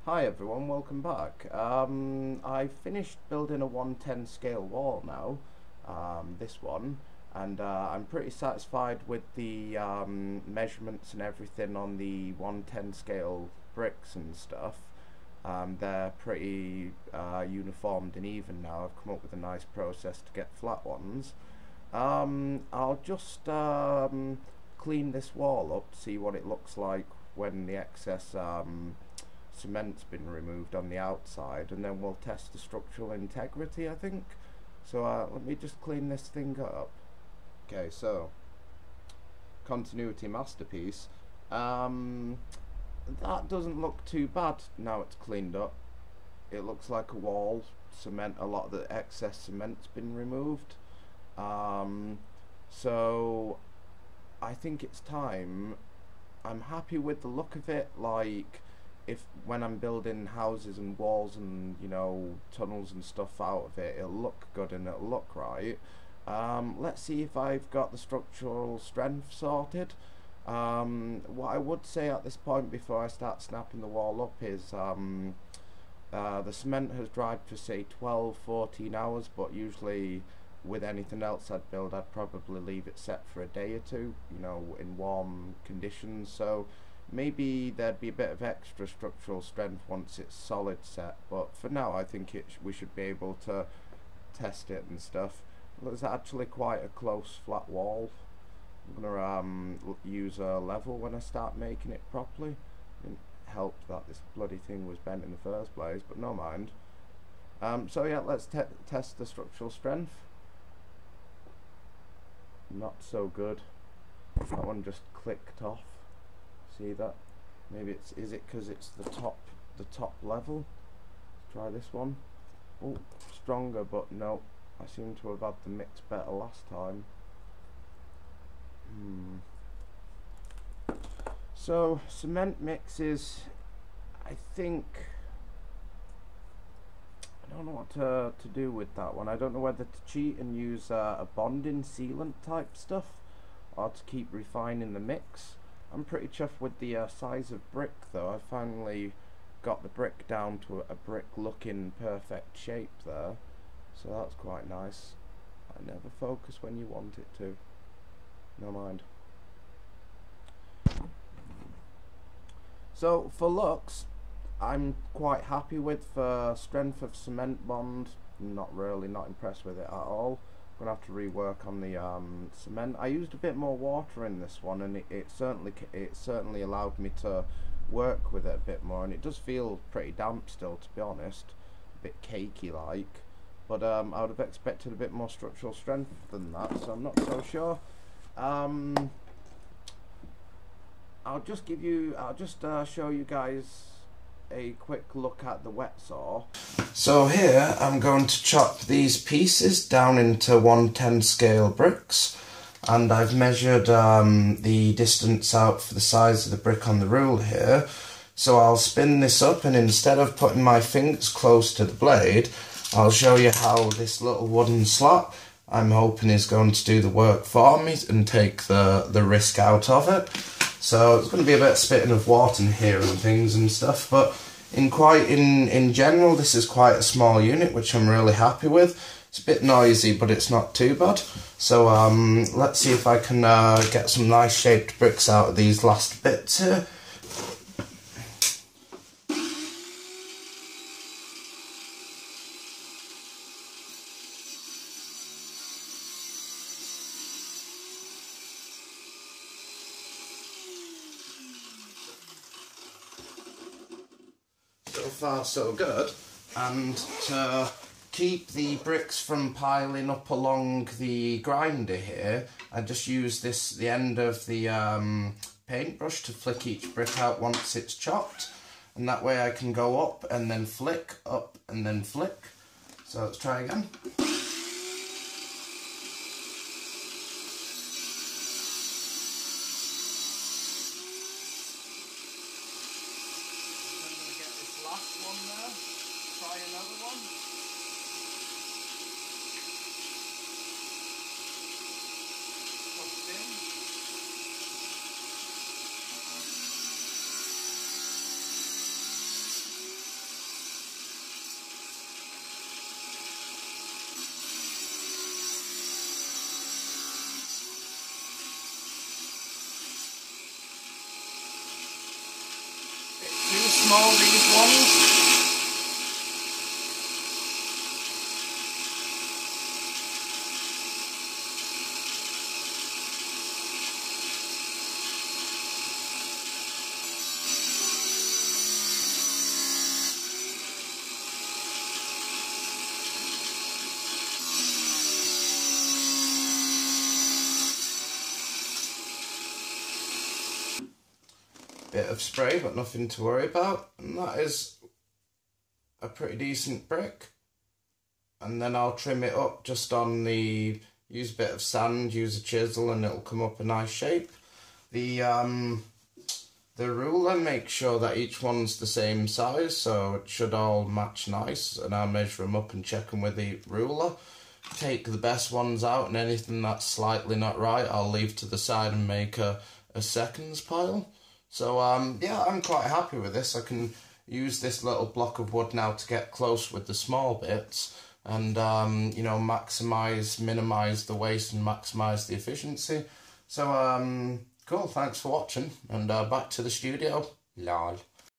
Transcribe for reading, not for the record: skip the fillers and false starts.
Hi everyone, welcome back. I finished building a 110 scale wall now, this one, and I'm pretty satisfied with the measurements and everything on the 110 scale bricks and stuff. They're pretty uniformed and even now. I've come up with a nice process to get flat ones. I'll just clean this wall up, see what it looks like when the excess cement's been removed on the outside, and then we'll test the structural integrity, I think. So let me just clean this thing up. Okay, so continuity masterpiece. That doesn't look too bad now it's cleaned up. It looks like a wall. Cement, a lot of the excess cement's been removed. So I think it's time. I'm happy with the look of it. Like, if when I'm building houses and walls and, you know, tunnels and stuff out of it, it'll look good and it'll look right. Let's see if I've got the structural strength sorted. What I would say at this point before I start snapping the wall up is the cement has dried for say 12-14 hours, but usually with anything else I'd build, I'd probably leave it set for a day or two, you know, in warm conditions. So maybe there'd be a bit of extra structural strength once it's solid set, but for now I think we should be able to test it and stuff. It's actually quite a close flat wall. I'm gonna use a level when I start making it properly. It didn't help that this bloody thing was bent in the first place, but no mind. So yeah, let's test the structural strength. Not so good. That one just clicked off. See that? Maybe is it because it's the top level? Let's try this one. Oh, stronger, but no. I seem to have had the mix better last time. So cement mixes, I think, I don't know what to do with that one. I don't know whether to cheat and use a bonding sealant type stuff or to keep refining the mix. I'm pretty chuffed with the size of brick though. I finally got the brick down to a brick looking perfect shape there, so that's quite nice. I never focus when you want it to. No mind. So for looks, I'm quite happy with. For strength of cement bond, not impressed with it at all. I'm gonna have to rework on the cement. I used a bit more water in this one, and it certainly allowed me to work with it a bit more. And it does feel pretty damp still, to be honest, a bit cakey like. But I would have expected a bit more structural strength than that, so I'm not so sure. I'll just show you guys a quick look at the wet saw. So here I'm going to chop these pieces down into 110 scale bricks, and I've measured the distance out for the size of the brick on the rule here. So I'll spin this up, and instead of putting my fingers close to the blade, I'll show you how this little wooden slot I'm hoping is going to do the work for me and take the risk out of it. So it's going to be a bit of spitting of water in here and things and stuff, but in general this is quite a small unit, which I'm really happy with. It's a bit noisy, but it's not too bad. So let's see if I can get some nice shaped bricks out of these last bits here. So far so good, and to keep the bricks from piling up along the grinder here, I just use the end of the paintbrush to flick each brick out once it's chopped, and that way I can go up and then flick, up and then flick. So let's try again. Last one there, try another one. Push in. small, these ones. Bit of spray, but nothing to worry about, and that is a pretty decent brick. And then I'll trim it up just on the, use a bit of sand, use a chisel, and it'll come up a nice shape. The ruler, make sure that each one's the same size, so it should all match nice, and I'll measure them up and check them with the ruler. Take the best ones out, and anything that's slightly not right I'll leave to the side and make a seconds pile. So yeah, I'm quite happy with this. I can use this little block of wood now to get close with the small bits and you know, minimise the waste and maximise the efficiency. So cool, thanks for watching, and back to the studio. Lol.